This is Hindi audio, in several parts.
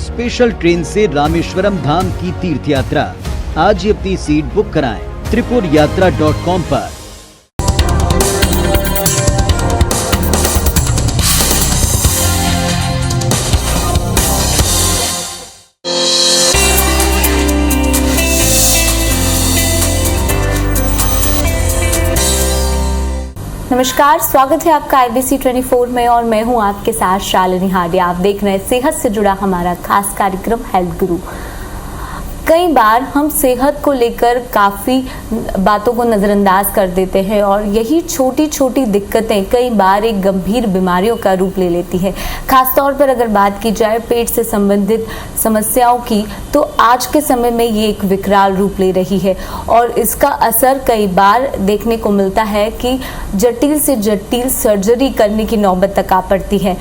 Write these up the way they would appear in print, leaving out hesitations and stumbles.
स्पेशल ट्रेन से रामेश्वरम धाम की तीर्थ यात्रा। आज ही अपनी सीट बुक कराएं tripurayatra.com पर। नमस्कार, स्वागत है आपका IBC 24 में और मैं हूं आपके साथ शालिनी हाडिया। आप देख रहे हैं सेहत से जुड़ा हमारा खास कार्यक्रम हेल्थ गुरु। कई बार हम सेहत को लेकर काफ़ी बातों को नज़रअंदाज कर देते हैं और यही छोटी छोटी दिक्कतें कई बार एक गंभीर बीमारियों का रूप ले लेती हैं। खासतौर पर अगर बात की जाए पेट से संबंधित समस्याओं की, तो आज के समय में ये एक विकराल रूप ले रही है और इसका असर कई बार देखने को मिलता है कि जटिल से जटिल सर्जरी करने की नौबत तक आ पड़ती है।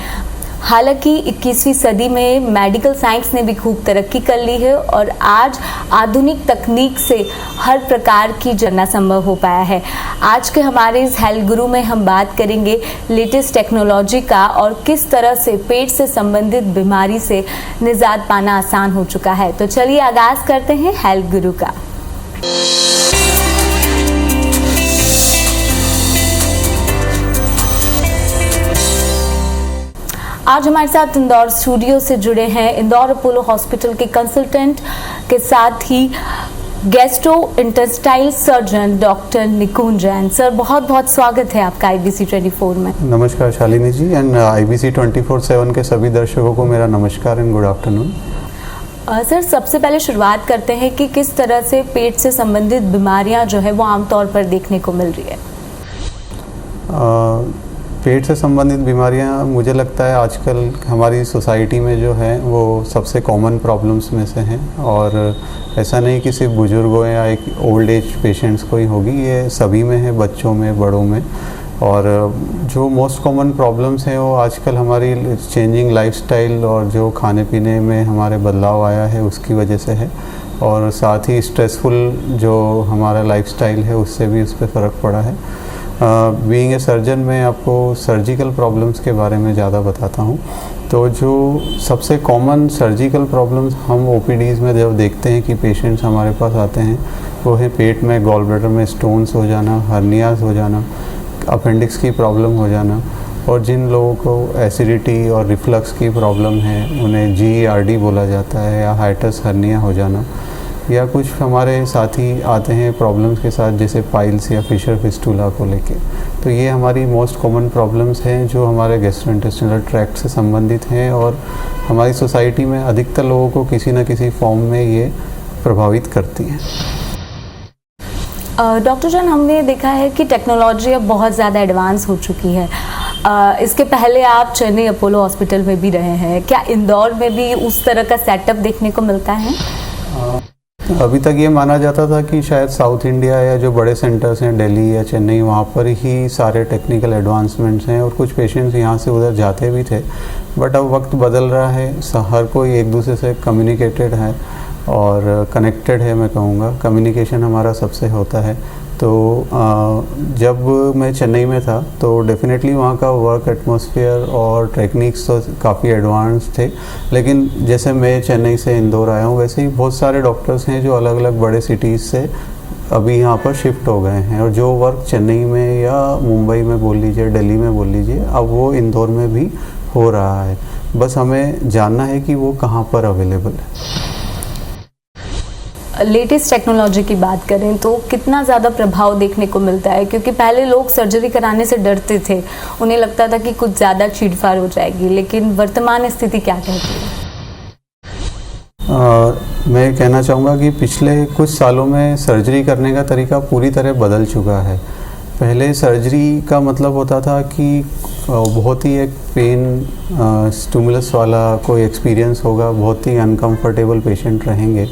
हालांकि 21वीं सदी में मेडिकल साइंस ने भी खूब तरक्की कर ली है और आज आधुनिक तकनीक से हर प्रकार की जानना संभव हो पाया है। आज के हमारे इस हेल्थ गुरु में हम बात करेंगे लेटेस्ट टेक्नोलॉजी का और किस तरह से पेट से संबंधित बीमारी से निजात पाना आसान हो चुका है। तो चलिए आगाज करते हैं हेल्थ गुरु का। आज हमारे साथ इंदौर स्टूडियो से जुड़े हैं इंदौर अपोलो हॉस्पिटल के कंसल्टेंट के साथ ही गैस्ट्रो इंटेस्टाइल सर्जन डॉक्टर निकुंज जैन। सर, बहुत बहुत स्वागत है आपका IBC 24 में। नमस्कार शालिनी जी एंड IBC 24/7 के सभी दर्शकों को मेरा नमस्कार एंड गुड आफ्टरनून। सर, सबसे पहले शुरुआत करते हैं कि किस तरह से पेट से संबंधित बीमारियां जो है वो आमतौर पर देखने को मिल रही है। पेट से संबंधित बीमारियां मुझे लगता है आजकल हमारी सोसाइटी में जो है वो सबसे कॉमन प्रॉब्लम्स में से हैं और ऐसा नहीं कि सिर्फ बुजुर्गों या एक ओल्ड एज पेशेंट्स को ही होगी, ये सभी में है, बच्चों में, बड़ों में। और जो मोस्ट कॉमन प्रॉब्लम्स हैं वो आजकल हमारी चेंजिंग लाइफस्टाइल और जो खाने पीने में हमारे बदलाव आया है उसकी वजह से है और साथ ही स्ट्रेसफुल जो हमारा लाइफस्टाइल है उससे भी उस पर फ़र्क पड़ा है। बीइंग ए सर्जन मैं आपको सर्जिकल प्रॉब्लम्स के बारे में ज़्यादा बताता हूँ। तो जो सबसे कॉमन सर्जिकल प्रॉब्लम्स हम OPDs में जब देखते हैं कि पेशेंट्स हमारे पास आते हैं वो है पेट में गॉल ब्लैडर में स्टोन्स हो जाना, हर्नियाज हो जाना, अपेंडिक्स की प्रॉब्लम हो जाना और जिन लोगों को एसिडिटी और रिफ्लक्स की प्रॉब्लम है उन्हें GERD बोला जाता है या हाइटस हर्निया हो जाना, या कुछ हमारे साथी आते हैं प्रॉब्लम्स के साथ जैसे पाइल्स या फिशर फिस्टूला को लेके। तो ये हमारी मोस्ट कॉमन प्रॉब्लम्स हैं जो हमारे गैस्ट्रोइंटेस्टाइनल ट्रैक्ट से संबंधित हैं और हमारी सोसाइटी में अधिकतर लोगों को किसी न किसी फॉर्म में ये प्रभावित करती हैं। डॉक्टर जॉन, हमने देखा है कि टेक्नोलॉजी अब बहुत ज़्यादा एडवांस हो चुकी है। इसके पहले आप चेन्नई अपोलो हॉस्पिटल में भी रहे हैं, क्या इंदौर में भी उस तरह का सेटअप देखने को मिलता है? अभी तक ये माना जाता था कि शायद साउथ इंडिया या जो बड़े सेंटर्स हैं दिल्ली या चेन्नई वहाँ पर ही सारे टेक्निकल एडवांसमेंट्स हैं और कुछ पेशेंट्स यहाँ से उधर जाते भी थे। बट अब वक्त बदल रहा है, हर कोई एक दूसरे से कम्युनिकेटेड है और कनेक्टेड है। मैं कहूँगा कम्युनिकेशन हमारा सबसे होता है। तो जब मैं चेन्नई में था तो डेफिनेटली वहाँ का वर्क एटमॉस्फेयर और टेक्निक्स तो काफ़ी एडवांस थे, लेकिन जैसे मैं चेन्नई से इंदौर आया हूँ वैसे ही बहुत सारे डॉक्टर्स हैं जो अलग अलग बड़े सिटीज़ से अभी यहाँ पर शिफ्ट हो गए हैं और जो वर्क चेन्नई में या मुंबई में बोल लीजिए, दिल्ली में बोल लीजिए, अब वो इंदौर में भी हो रहा है। बस हमें जानना है कि वो कहाँ पर अवेलेबल है। लेटेस्ट टेक्नोलॉजी की बात करें तो कितना ज़्यादा प्रभाव देखने को मिलता है, क्योंकि पहले लोग सर्जरी कराने से डरते थे, उन्हें लगता था कि कुछ ज़्यादा चीड़फाड़ हो जाएगी, लेकिन वर्तमान स्थिति क्या कहती है? मैं कहना चाहूँगा कि पिछले कुछ सालों में सर्जरी करने का तरीका पूरी तरह बदल चुका है। पहले सर्जरी का मतलब होता था कि बहुत ही एक पेन स्टिमुलस वाला कोई एक्सपीरियंस होगा, बहुत ही अनकंफर्टेबल पेशेंट रहेंगे,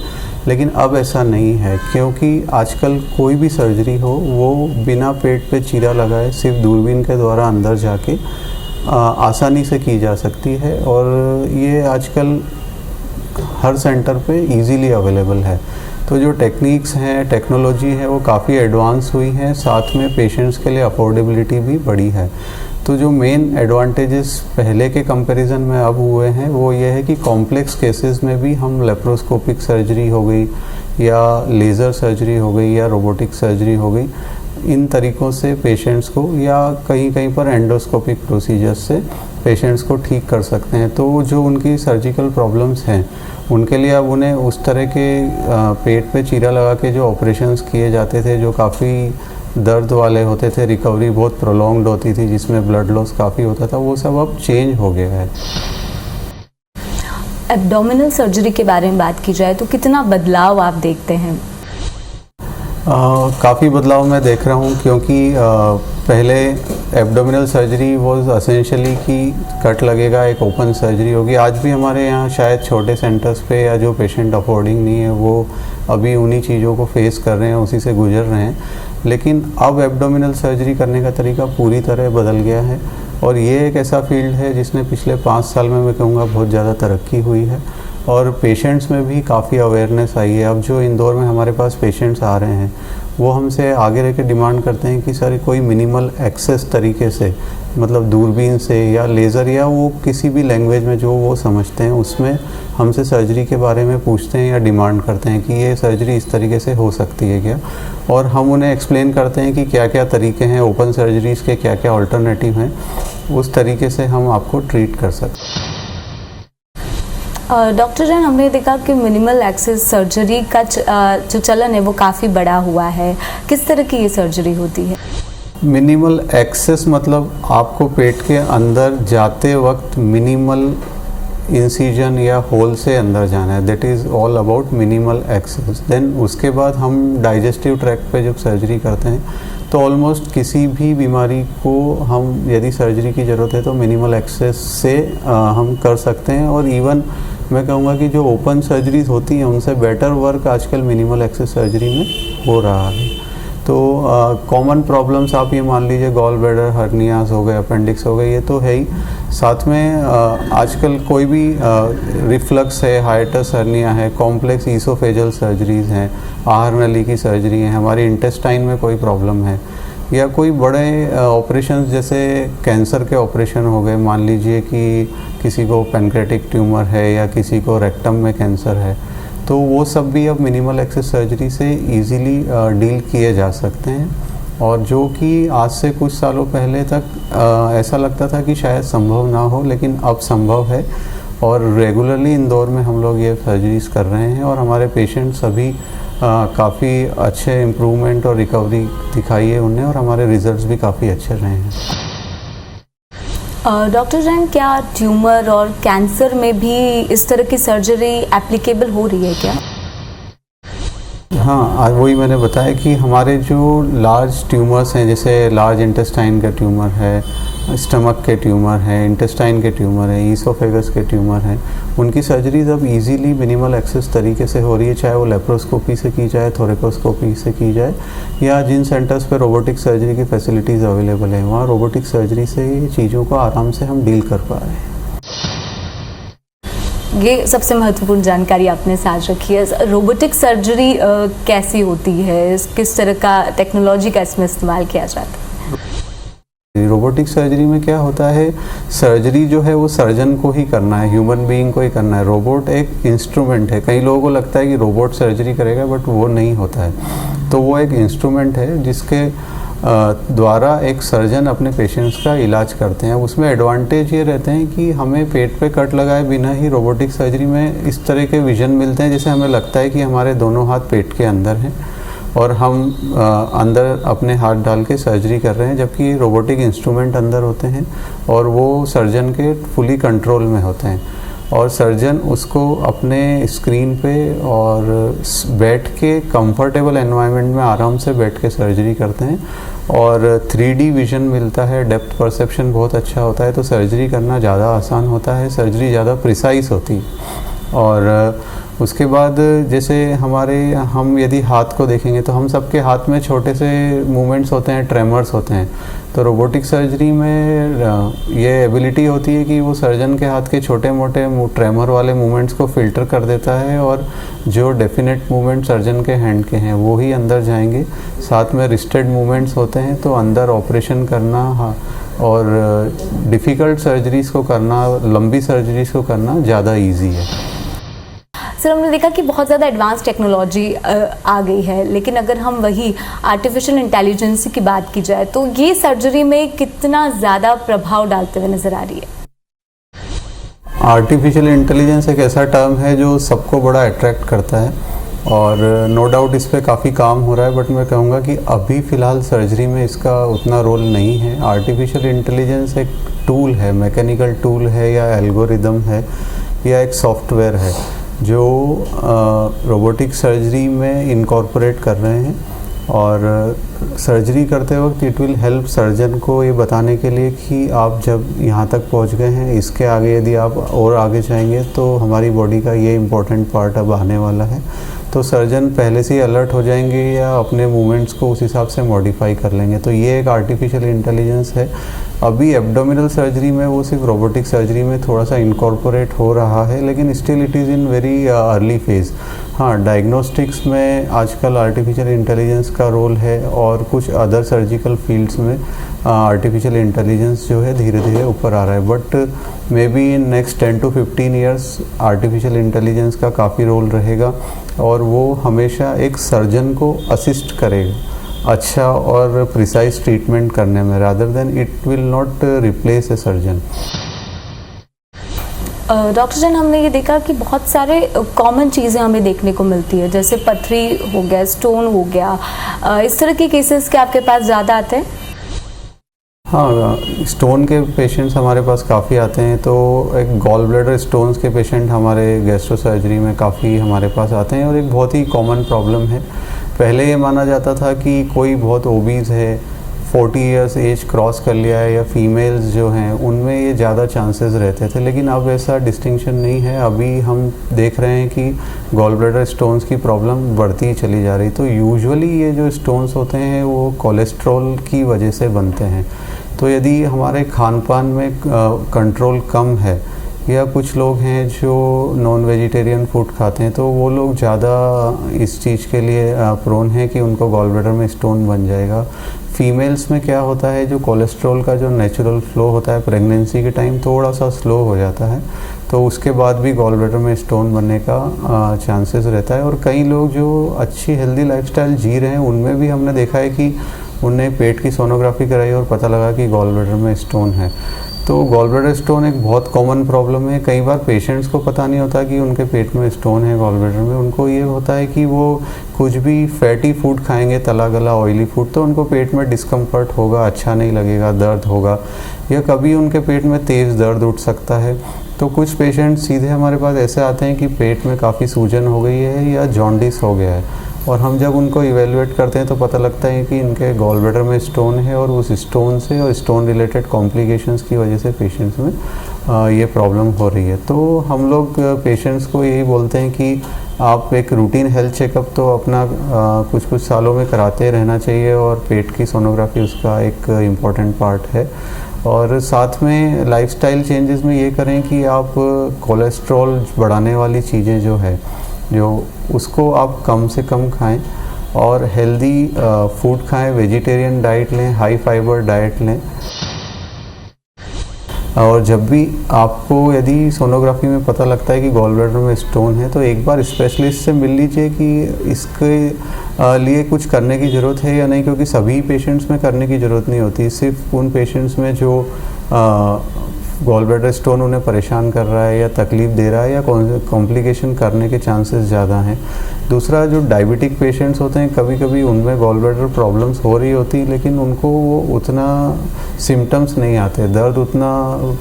लेकिन अब ऐसा नहीं है क्योंकि आजकल कोई भी सर्जरी हो वो बिना पेट पे चीरा लगाए सिर्फ दूरबीन के द्वारा अंदर जाके आसानी से की जा सकती है और ये आजकल हर सेंटर पे इजीली अवेलेबल है। तो जो टेक्निक्स हैं, टेक्नोलॉजी है, वो काफ़ी एडवांस हुई है, साथ में पेशेंट्स के लिए अफोर्डेबिलिटी भी बढ़ी है। तो जो मेन एडवांटेजेस पहले के कंपैरिजन में अब हुए हैं वो ये है कि कॉम्प्लेक्स केसेस में भी हम लेप्रोस्कोपिक सर्जरी हो गई या लेज़र सर्जरी हो गई या रोबोटिक सर्जरी हो गई, इन तरीक़ों से पेशेंट्स को या कहीं कहीं पर एंडोस्कोपिक प्रोसीजर्स से पेशेंट्स को ठीक कर सकते हैं। तो जो उनकी सर्जिकल प्रॉब्लम्स हैं उनके लिए अब उन्हें उस तरह के पेट पे चीरा लगा के जो ऑपरेशंस किए जाते थे जो काफ़ी दर्द वाले होते थे, रिकवरी बहुत प्रोलॉन्ग्ड होती थी जिसमें ब्लड लॉस काफ़ी होता था, वो सब अब चेंज हो गया है। एब्डोमिनल सर्जरी के बारे में बात की जाए तो कितना बदलाव आप देखते हैं? काफ़ी बदलाव मैं देख रहा हूँ क्योंकि पहले एब्डोमिनल सर्जरी वॉज असेंशली कि कट लगेगा, एक ओपन सर्जरी होगी। आज भी हमारे यहाँ शायद छोटे सेंटर्स पे या जो पेशेंट अफोर्डिंग नहीं है वो अभी उन्हीं चीज़ों को फेस कर रहे हैं, उसी से गुजर रहे हैं। लेकिन अब एब्डोमिनल सर्जरी करने का तरीका पूरी तरह बदल गया है और ये एक ऐसा फील्ड है जिसने पिछले 5 साल में मैं कहूँगा बहुत ज़्यादा तरक्की हुई है और पेशेंट्स में भी काफ़ी अवेयरनेस आई है। अब जो इंदौर में हमारे पास पेशेंट्स आ रहे हैं वो हमसे आगे रह के डिमांड करते हैं कि सर कोई मिनिमल एक्सेस तरीके से, मतलब दूरबीन से या लेज़र या वो किसी भी लैंग्वेज में जो वो समझते हैं उसमें हमसे सर्जरी के बारे में पूछते हैं या डिमांड करते हैं कि ये सर्जरी इस तरीके से हो सकती है क्या, और हम उन्हें एक्सप्लेन करते हैं कि क्या क्या तरीके हैं, ओपन सर्जरीज़ के क्या क्या अल्टरनेटिव हैं, उस तरीके से हम आपको ट्रीट कर सकते हैं। डॉक्टर जैन, हमने देखा कि मिनिमल एक्सेस सर्जरी का जो चलन है वो काफ़ी बड़ा हुआ है। किस तरह की ये सर्जरी होती है? मिनिमल एक्सेस मतलब आपको पेट के अंदर जाते वक्त मिनिमल इंसिजन या होल से अंदर जाना है, that is all about minimal access. Then उसके बाद हम डाइजेस्टिव ट्रैक्ट पे जब सर्जरी करते हैं तो ऑलमोस्ट किसी भी बीमारी को हम यदि सर्जरी की ज़रूरत है तो मिनिमल एक्सेस से हम कर सकते हैं। और इवन मैं कहूँगा कि जो ओपन सर्जरीज होती हैं उनसे बेटर वर्क आजकल मिनिमल एक्सेस सर्जरी में हो रहा है। तो कॉमन प्रॉब्लम्स आप ये मान लीजिए गॉल ब्लैडर हर्नियाज हो गए, अपेंडिक्स हो गए, ये तो है ही। साथ में आजकल कोई भी रिफ्लक्स है, हाइटस हर्निया है, कॉम्प्लेक्स ईसोफेजल सर्जरीज़ हैं, आहार नली की सर्जरी है, हमारी इंटेस्टाइन में कोई प्रॉब्लम है या कोई बड़े ऑपरेशंस जैसे कैंसर के ऑपरेशन हो गए, मान लीजिए कि किसी को पैनक्रेटिक ट्यूमर है या किसी को रेक्टम में कैंसर है, तो वो सब भी अब मिनिमल एक्सेस सर्जरी से इजीली डील किए जा सकते हैं। और जो कि आज से कुछ सालों पहले तक ऐसा लगता था कि शायद संभव ना हो, लेकिन अब संभव है और रेगुलरली इंदौर में हम लोग ये सर्जरीज कर रहे हैं और हमारे पेशेंट सभी काफ़ी अच्छे इम्प्रूवमेंट और रिकवरी दिखाई है उन्हें और हमारे रिजल्ट्स भी काफ़ी अच्छे रहे हैं। डॉक्टर जैन, क्या ट्यूमर और कैंसर में भी इस तरह की सर्जरी एप्लीकेबल हो रही है क्या? हाँ, आज वही मैंने बताया कि हमारे जो लार्ज ट्यूमर्स हैं, जैसे लार्ज इंटेस्टाइन का ट्यूमर है, स्टमक के ट्यूमर है, इंटेस्टाइन के ट्यूमर है, ईसोफेगस के ट्यूमर हैं, उनकी सर्जरीज अब इजीली मिनिमल एक्सेस तरीके से हो रही है, चाहे वो लेप्रोस्कोपी से की जाए, थोरेकोस्कोपी से की जाए, या जिन सेंटर्स पे रोबोटिक सर्जरी की फैसिलिटीज़ अवेलेबल है वहाँ रोबोटिक सर्जरी से ये चीज़ों को आराम से हम डील कर पा रहे हैं। ये सबसे महत्वपूर्ण जानकारी आपने साझा रखी है। रोबोटिक सर्जरी कैसी होती है, किस तरह का टेक्नोलॉजी का इसमें इस्तेमाल किया जाता है? रोबोटिक सर्जरी में क्या होता है, सर्जरी जो है वो सर्जन को ही करना है, ह्यूमन बीइंग को ही करना है। रोबोट एक इंस्ट्रूमेंट है। कई लोगों को लगता है कि रोबोट सर्जरी करेगा, बट वो नहीं होता है। तो वो एक इंस्ट्रूमेंट है जिसके द्वारा एक सर्जन अपने पेशेंट्स का इलाज करते हैं। उसमें एडवांटेज ये रहते हैं कि हमें पेट पे कट लगाए बिना ही रोबोटिक सर्जरी में इस तरह के विजन मिलते हैं, जैसे हमें लगता है कि हमारे दोनों हाथ पेट के अंदर हैं और हम अंदर अपने हाथ डाल के सर्जरी कर रहे हैं, जबकि रोबोटिक इंस्ट्रूमेंट अंदर होते हैं और वो सर्जन के फुली कंट्रोल में होते हैं और सर्जन उसको अपने स्क्रीन पे और बैठ के कंफर्टेबल एनवायरनमेंट में आराम से बैठ के सर्जरी करते हैं और 3D विज़न मिलता है, डेप्थ परसेप्शन बहुत अच्छा होता है, तो सर्जरी करना ज़्यादा आसान होता है, सर्जरी ज़्यादा प्रिसाइज होती है। और उसके बाद जैसे हम यदि हाथ को देखेंगे तो हम सबके हाथ में छोटे से मूवमेंट्स होते हैं, ट्रेमर्स होते हैं। तो रोबोटिक सर्जरी में ये एबिलिटी होती है कि वो सर्जन के हाथ के छोटे मोटे ट्रेमर वाले मूवमेंट्स को फिल्टर कर देता है और जो डेफिनेट मूवमेंट सर्जन के हैंड के हैं वो ही अंदर जाएंगे। साथ में रिस्टेड मूवमेंट्स होते हैं, तो अंदर ऑपरेशन करना और डिफ़िकल्ट सर्जरीज़ को करना, लंबी सर्जरीज़ को करना ज़्यादा इजी है। सर, हमने देखा कि बहुत ज़्यादा एडवांस टेक्नोलॉजी आ गई है, लेकिन अगर हम वही आर्टिफिशियल इंटेलिजेंस की बात की जाए तो ये सर्जरी में कितना ज़्यादा प्रभाव डालते हुए नज़र आ रही है? आर्टिफिशियल इंटेलिजेंस एक ऐसा टर्म है जो सबको बड़ा अट्रैक्ट करता है और नो डाउट इस पे काफ़ी काम हो रहा है, बट मैं कहूँगा कि अभी फ़िलहाल सर्जरी में इसका उतना रोल नहीं है। आर्टिफिशियल इंटेलिजेंस एक टूल है, मैकेनिकल टूल है या एल्गोरिदम है या एक सॉफ्टवेयर है जो रोबोटिक सर्जरी में इनकॉर्पोरेट कर रहे हैं और सर्जरी करते वक्त इट विल हेल्प सर्जन को ये बताने के लिए कि आप जब यहाँ तक पहुँच गए हैं, इसके आगे यदि आप और आगे जाएंगे तो हमारी बॉडी का ये इम्पोर्टेंट पार्ट अब आने वाला है। तो सर्जन पहले से ही अलर्ट हो जाएंगे या अपने मूवमेंट्स को उस हिसाब से मॉडिफाई कर लेंगे। तो ये एक आर्टिफिशियल इंटेलिजेंस है। अभी एब्डोमिनल सर्जरी में वो सिर्फ रोबोटिक सर्जरी में थोड़ा सा इनकॉर्पोरेट हो रहा है, लेकिन still it is in very early phase. हाँ, डायग्नोस्टिक्स में आजकल आर्टिफिशियल इंटेलिजेंस का रोल है और कुछ अदर सर्जिकल फील्ड्स में आर्टिफिशियल इंटेलिजेंस जो है धीरे धीरे ऊपर आ रहा है। But may be in next 10 to 15 years artificial intelligence का काफ़ी रोल रहेगा और वो हमेशा एक सर्जन को असिस्ट करेगा अच्छा और प्रिसाइज ट्रीटमेंट करने में, rather than it will not replace a surgeon. Doctor जन, हमने ये देखा कि बहुत सारे कॉमन चीज़ें हमें देखने को मिलती है, जैसे पथरी हो गया, स्टोन हो गया, इस तरह के केसेस के आपके पास ज़्यादा आते हैं? हाँ, स्टोन के पेशेंट्स हमारे पास काफ़ी आते हैं। तो एक गॉल ब्लैडर स्टोन्स के पेशेंट हमारे गैस्ट्रो सर्जरी में काफ़ी हमारे पास आते हैं और एक बहुत ही कॉमन प्रॉब्लम है। पहले ये माना जाता था कि कोई बहुत ओबीज है, 40 इयर्स एज क्रॉस कर लिया है या फीमेल्स जो हैं उनमें ये ज़्यादा चांसेस रहते थे, लेकिन अब ऐसा डिस्टिंक्शन नहीं है। अभी हम देख रहे हैं कि गॉल ब्लैडर स्टोन्स की प्रॉब्लम बढ़ती ही चली जा रही। तो यूजुअली ये जो स्टोन्स होते हैं वो कोलेस्ट्रॉल की वजह से बनते हैं। तो यदि हमारे खान पान में कंट्रोल कम है या कुछ लोग हैं जो नॉन वेजिटेरियन फूड खाते हैं तो वो लोग ज़्यादा इस चीज़ के लिए प्रोन है कि उनको गॉल ब्लैडर में स्टोन बन जाएगा। फीमेल्स में क्या होता है, जो कोलेस्ट्रॉल का जो नेचुरल फ्लो होता है प्रेगनेंसी के टाइम थोड़ा सा स्लो हो जाता है, तो उसके बाद भी गॉल ब्लैडर में स्टोन बनने का चांसेस रहता है। और कई लोग जो अच्छी हेल्दी लाइफस्टाइल जी रहे हैं उनमें भी हमने देखा है कि उनने पेट की सोनोग्राफी कराई और पता लगा कि गॉल ब्लैडर में स्टोन है। तो गॉल ब्लैडर स्टोन एक बहुत कॉमन प्रॉब्लम है। कई बार पेशेंट्स को पता नहीं होता कि उनके पेट में स्टोन है गॉल ब्लैडर में। उनको ये होता है कि वो कुछ भी फैटी फूड खाएंगे, तला गला ऑयली फूड, तो उनको पेट में डिस्कम्फर्ट होगा, अच्छा नहीं लगेगा, दर्द होगा या कभी उनके पेट में तेज़ दर्द उठ सकता है। तो कुछ पेशेंट सीधे हमारे पास ऐसे आते हैं कि पेट में काफ़ी सूजन हो गई है या जॉन्डिस हो गया है, और हम जब उनको इवेलुएट करते हैं तो पता लगता है कि इनके गॉल ब्लैडर में स्टोन है और उस स्टोन से और स्टोन रिलेटेड कॉम्प्लिकेशंस की वजह से पेशेंट्स में ये प्रॉब्लम हो रही है। तो हम लोग पेशेंट्स को यही बोलते हैं कि आप एक रूटीन हेल्थ चेकअप तो अपना कुछ सालों में कराते रहना चाहिए और पेट की सोनोग्राफी उसका एक इम्पॉर्टेंट पार्ट है। और साथ में लाइफस्टाइल चेंजेस में ये करें कि आप कोलेस्ट्रॉल बढ़ाने वाली चीज़ें जो उसको आप कम से कम खाएं और हेल्दी फूड खाएं, वेजिटेरियन डाइट लें, हाई फाइबर डाइट लें। और जब भी आपको यदि सोनोग्राफी में पता लगता है कि गॉल ब्लैडर में स्टोन है तो एक बार स्पेशलिस्ट से मिल लीजिए कि इसके लिए कुछ करने की ज़रूरत है या नहीं, क्योंकि सभी पेशेंट्स में करने की ज़रूरत नहीं होती। सिर्फ उन पेशेंट्स में जो गॉल ब्लैडर स्टोन उन्हें परेशान कर रहा है या तकलीफ़ दे रहा है या कॉम्प्लिकेशन करने के चांसेस ज़्यादा हैं। दूसरा, जो डायबिटिक पेशेंट्स होते हैं कभी कभी उनमें गॉल ब्लैडर प्रॉब्लम्स हो रही होती लेकिन उनको वो उतना सिम्टम्स नहीं आते, दर्द उतना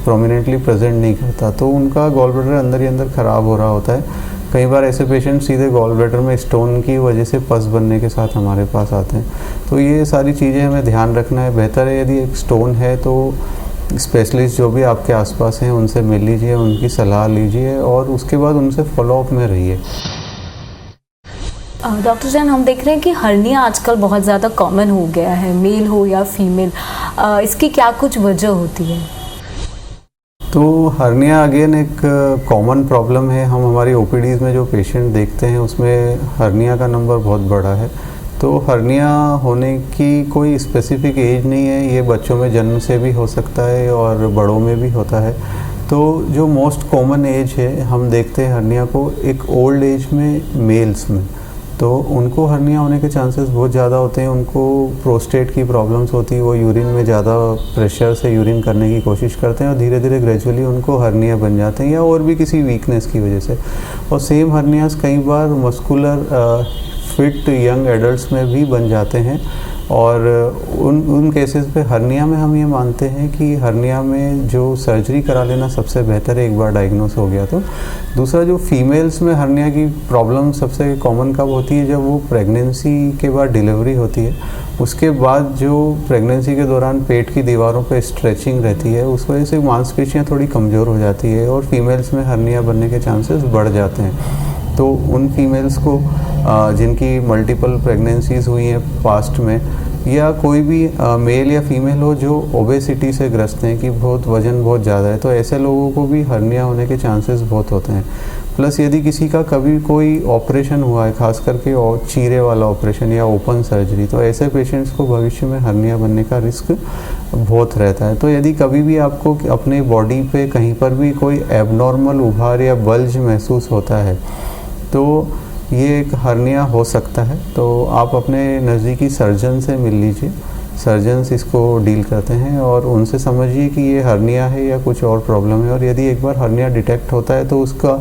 प्रोमिनेंटली प्रेजेंट नहीं करता, तो उनका गॉल ब्लैडर अंदर ही अंदर ख़राब हो रहा होता है। कई बार ऐसे पेशेंट सीधे गॉल ब्लैडर में स्टोन की वजह से पस बनने के साथ हमारे पास आते हैं। तो ये सारी चीज़ें हमें ध्यान रखना है। बेहतर है यदि एक स्टोन है तो स्पेशलिस्ट जो भी आपके आसपास हैं उनसे मिल लीजिए, उनकी सलाह लीजिए और उसके बाद उनसे फॉलोअप में रहिए। डॉक्टर जैन, हम देख रहे हैं कि हर्निया आजकल बहुत ज़्यादा कॉमन हो गया है, मेल हो या फीमेल, इसकी क्या कुछ वजह होती है? तो हर्निया अगेन एक कॉमन प्रॉब्लम है। हम हमारी ओपीडीज़ में जो पेशेंट देखते हैं उसमें हर्निया का नंबर बहुत बड़ा है। तो हर्निया होने की कोई स्पेसिफिक एज नहीं है, ये बच्चों में जन्म से भी हो सकता है और बड़ों में भी होता है। तो जो मोस्ट कॉमन एज है हम देखते हैं हर्निया को एक ओल्ड एज में मेल्स में, तो उनको हर्निया होने के चांसेस बहुत ज़्यादा होते हैं। उनको प्रोस्टेट की प्रॉब्लम्स होती है, वो यूरिन में ज़्यादा प्रेशर से यूरिन करने की कोशिश करते हैं और धीरे धीरे ग्रेजुअली उनको हर्निया बन जाते हैं या और भी किसी वीकनेस की वजह से। और सेम हर्नियास कई बार मस्कुलर फिट यंग एडल्ट्स में भी बन जाते हैं और उन केसेस पे हर्निया में हम ये मानते हैं कि हर्निया में जो सर्जरी करा लेना सबसे बेहतर है एक बार डायग्नोस हो गया तो। दूसरा, जो फीमेल्स में हर्निया की प्रॉब्लम सबसे कॉमन कब होती है, जब वो प्रेगनेंसी के बाद डिलीवरी होती है, उसके बाद जो प्रेगनेंसी के दौरान पेट की दीवारों पे स्ट्रेचिंग रहती है, उस वजह से मांसपेशियाँ थोड़ी कमज़ोर हो जाती है और फीमेल्स में हर्निया बनने के चांसेस बढ़ जाते हैं। तो उन फीमेल्स को जिनकी मल्टीपल प्रेगनेंसीज हुई हैं पास्ट में, या कोई भी मेल या फीमेल हो जो ओबेसिटी से ग्रस्त हैं कि बहुत वज़न बहुत ज़्यादा है, तो ऐसे लोगों को भी हर्निया होने के चांसेस बहुत होते हैं। प्लस यदि किसी का कभी कोई ऑपरेशन हुआ है, खास करके चीरे वाला ऑपरेशन या ओपन सर्जरी, तो ऐसे पेशेंट्स को भविष्य में हर्निया बनने का रिस्क बहुत रहता है। तो यदि कभी भी आपको अपने बॉडी पे कहीं पर भी कोई एबनॉर्मल उभार या बल्ज महसूस होता है तो ये एक हर्निया हो सकता है। तो आप अपने नज़दीकी सर्जन से मिल लीजिए, सर्जन्स इसको डील करते हैं और उनसे समझिए कि ये हर्निया है या कुछ और प्रॉब्लम है। और यदि एक बार हर्निया डिटेक्ट होता है तो उसका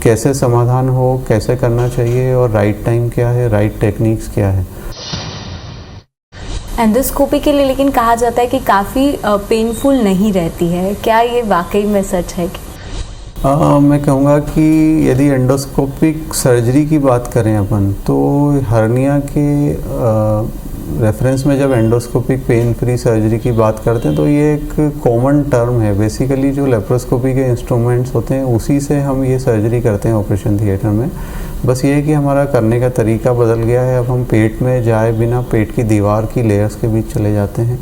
कैसे समाधान हो, कैसे करना चाहिए और राइट टाइम क्या है, राइट टेक्निक्स क्या है। एंडोस्कोपी के लिए लेकिन कहा जाता है कि काफ़ी पेनफुल नहीं रहती है, क्या ये वाकई में सच है? मैं कहूँगा कि यदि एंडोस्कोपिक सर्जरी की बात करें अपन, तो हर्निया के रेफरेंस में जब एंडोस्कोपिक पेन फ्री सर्जरी की बात करते हैं तो ये एक कॉमन टर्म है। बेसिकली जो लेप्रोस्कोपी के इंस्ट्रूमेंट्स होते हैं उसी से हम ये सर्जरी करते हैं ऑपरेशन थिएटर में। बस ये है कि हमारा करने का तरीका बदल गया है। अब हम पेट में जाए बिना पेट की दीवार की लेयर्स के बीच चले जाते हैं,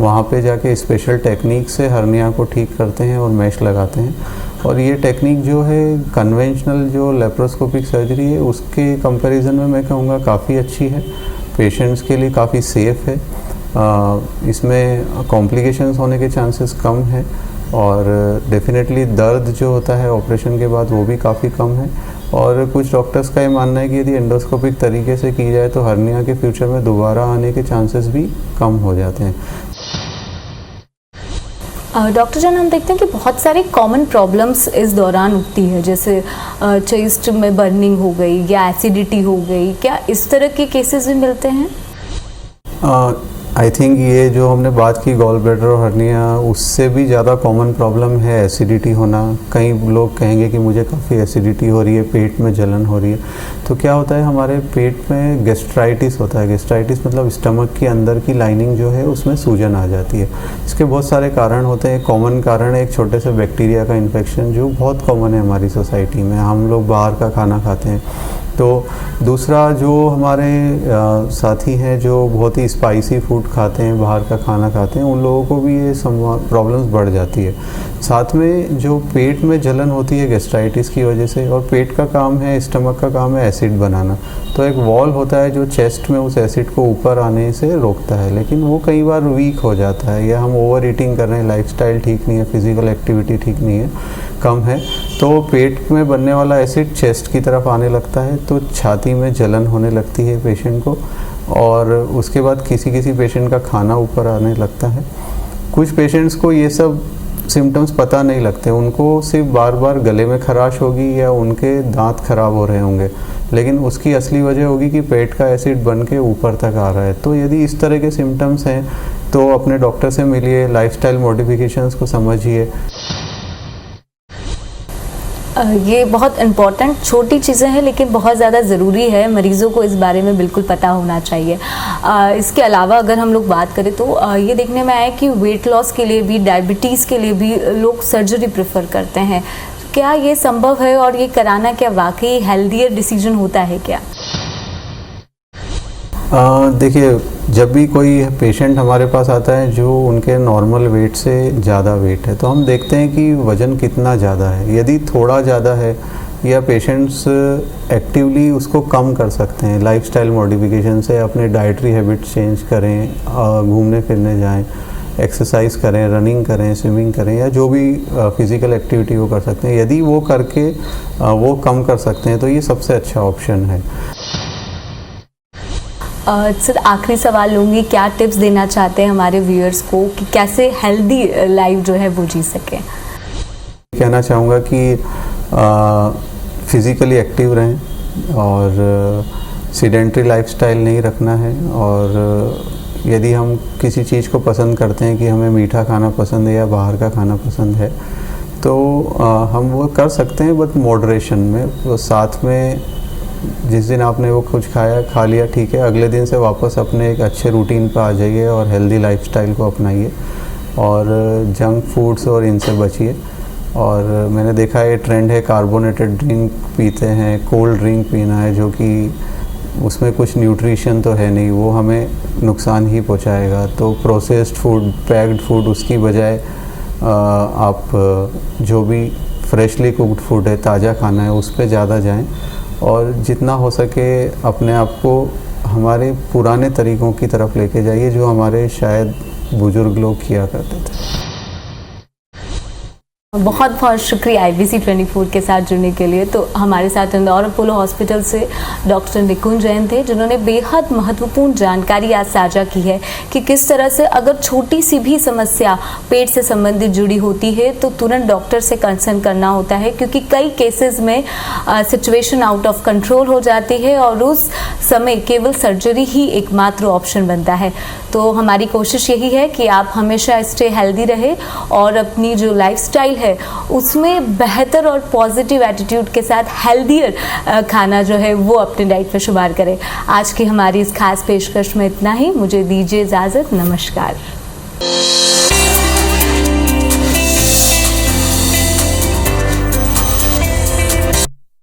वहाँ पे जाके स्पेशल टेक्निक से हर्निया को ठीक करते हैं और मैश लगाते हैं। और ये टेक्निक जो है कन्वेंशनल जो लेप्रोस्कोपिक सर्जरी है उसके कंपैरिजन में मैं कहूँगा काफ़ी अच्छी है, पेशेंट्स के लिए काफ़ी सेफ़ है। इसमें कॉम्प्लिकेशंस होने के चांसेस कम हैं और डेफिनेटली दर्द जो होता है ऑपरेशन के बाद वो भी काफ़ी कम है। और कुछ डॉक्टर्स का ये मानना है कि यदि एंडोस्कोपिक तरीके से की जाए तो हर्निया के फ्यूचर में दोबारा आने के चांसेस भी कम हो जाते हैं। डॉक्टर जान, हम देखते हैं कि बहुत सारी कॉमन प्रॉब्लम्स इस दौरान उठती है, जैसे चेस्ट में बर्निंग हो गई या एसिडिटी हो गई, क्या इस तरह के केसेस भी मिलते हैं? आई थिंक ये जो हमने बात की गॉल ब्लैडर और हर्निया, उससे भी ज़्यादा कॉमन प्रॉब्लम है एसिडिटी होना। कई लोग कहेंगे कि मुझे काफ़ी एसिडिटी हो रही है, पेट में जलन हो रही है। तो क्या होता है, हमारे पेट में गैस्ट्राइटिस होता है। गैस्ट्राइटिस मतलब स्टमक के अंदर की लाइनिंग जो है उसमें सूजन आ जाती है। इसके बहुत सारे कारण होते हैं। कॉमन कारण है एक छोटे से बैक्टीरिया का इन्फेक्शन जो बहुत कॉमन है हमारी सोसाइटी में, हम लोग बाहर का खाना खाते हैं। तो दूसरा, जो हमारे साथी हैं जो बहुत ही स्पाइसी फूड खाते हैं, बाहर का खाना खाते हैं, उन लोगों को भी ये प्रॉब्लम्स बढ़ जाती है। साथ में जो पेट में जलन होती है गैस्ट्राइटिस की वजह से, और पेट का काम है, स्टमक का काम है एसिड बनाना, तो एक वॉल होता है जो चेस्ट में उस एसिड को ऊपर आने से रोकता है, लेकिन वो कई बार वीक हो जाता है, या हम ओवर ईटिंग कर रहे हैं, लाइफस्टाइल ठीक नहीं है, फिजिकल एक्टिविटी ठीक नहीं है, कम है, तो पेट में बनने वाला एसिड चेस्ट की तरफ आने लगता है, तो छाती में जलन होने लगती है पेशेंट को, और उसके बाद किसी किसी पेशेंट का खाना ऊपर आने लगता है। कुछ पेशेंट्स को ये सब सिम्टम्स पता नहीं लगते, उनको सिर्फ बार बार गले में खराश होगी या उनके दांत खराब हो रहे होंगे, लेकिन उसकी असली वजह होगी कि पेट का एसिड बन के ऊपर तक आ रहा है। तो यदि इस तरह के सिम्टम्स हैं तो अपने डॉक्टर से मिलिए, लाइफस्टाइल मॉडिफिकेशंस को समझिए। ये बहुत इम्पॉर्टेंट छोटी चीज़ें हैं लेकिन बहुत ज़्यादा ज़रूरी है, मरीज़ों को इस बारे में बिल्कुल पता होना चाहिए। इसके अलावा अगर हम लोग बात करें तो ये देखने में आया कि वेट लॉस के लिए भी, डायबिटीज़ के लिए भी लोग सर्जरी प्रेफर करते हैं। क्या ये संभव है और ये कराना क्या वाकई हेल्दियर डिसीजन होता है क्या? देखिए, जब भी कोई पेशेंट हमारे पास आता है जो उनके नॉर्मल वेट से ज़्यादा वेट है, तो हम देखते हैं कि वज़न कितना ज़्यादा है। यदि थोड़ा ज़्यादा है, या पेशेंट्स एक्टिवली उसको कम कर सकते हैं लाइफस्टाइल मॉडिफिकेशन से। अपने डाइटरी हैबिट चेंज करें, घूमने फिरने जाएं, एक्सरसाइज करें, रनिंग करें, स्विमिंग करें, या जो भी फिज़िकल एक्टिविटी वो कर सकते हैं। यदि वो करके वो कम कर सकते हैं तो ये सबसे अच्छा ऑप्शन है। सर आखिरी सवाल लूँगी, क्या टिप्स देना चाहते हैं हमारे व्यूअर्स को कि कैसे हेल्दी लाइफ जो है वो जी सकें? कहना चाहूँगा कि फिज़िकली एक्टिव रहें और सीडेंट्री लाइफस्टाइल नहीं रखना है। और यदि हम किसी चीज़ को पसंद करते हैं कि हमें मीठा खाना पसंद है या बाहर का खाना पसंद है तो हम वो कर सकते हैं, बट मॉडरेशन में। वो साथ में जिस दिन आपने वो कुछ खा लिया ठीक है, अगले दिन से वापस अपने एक अच्छे रूटीन पर आ जाइए और हेल्दी लाइफस्टाइल को अपनाइए और जंक फूड्स और इनसे बचिए। और मैंने देखा है ट्रेंड है कार्बोनेटेड ड्रिंक पीते हैं, कोल्ड ड्रिंक पीना है, जो कि उसमें कुछ न्यूट्रिशन तो है नहीं, वो हमें नुकसान ही पहुंचाएगा। तो प्रोसेस्ड फूड, पैक्ड फूड, उसकी बजाय आप जो भी फ्रेशली कुक्ड फूड है, ताज़ा खाना है, उस पर ज़्यादा जाएं और जितना हो सके अपने आप को हमारे पुराने तरीक़ों की तरफ लेके जाइए जो हमारे शायद बुज़ुर्ग लोग किया करते थे। बहुत बहुत शुक्रिया IBC 24 के साथ जुड़ने के लिए। तो हमारे साथ इंदौर अपोलो हॉस्पिटल से डॉक्टर निकुंज जैन थे, जिन्होंने बेहद महत्वपूर्ण जानकारी आज साझा की है कि किस तरह से अगर छोटी सी भी समस्या पेट से संबंधित जुड़ी होती है तो तुरंत डॉक्टर से कंसर्न करना होता है, क्योंकि कई केसेस में सिचुएशन आउट ऑफ कंट्रोल हो जाती है और उस समय केवल सर्जरी ही एकमात्र ऑप्शन बनता है। तो हमारी कोशिश यही है कि आप हमेशा स्टे हेल्दी रहे और अपनी जो लाइफस्टाइल है उसमें बेहतर और पॉजिटिव एटीट्यूड के साथ हेल्दियर खाना जो है वो अपने डाइट पर शुमार करें। आज की हमारी इस खास पेशकश में इतना ही। मुझे दीजिए इजाज़त। नमस्कार।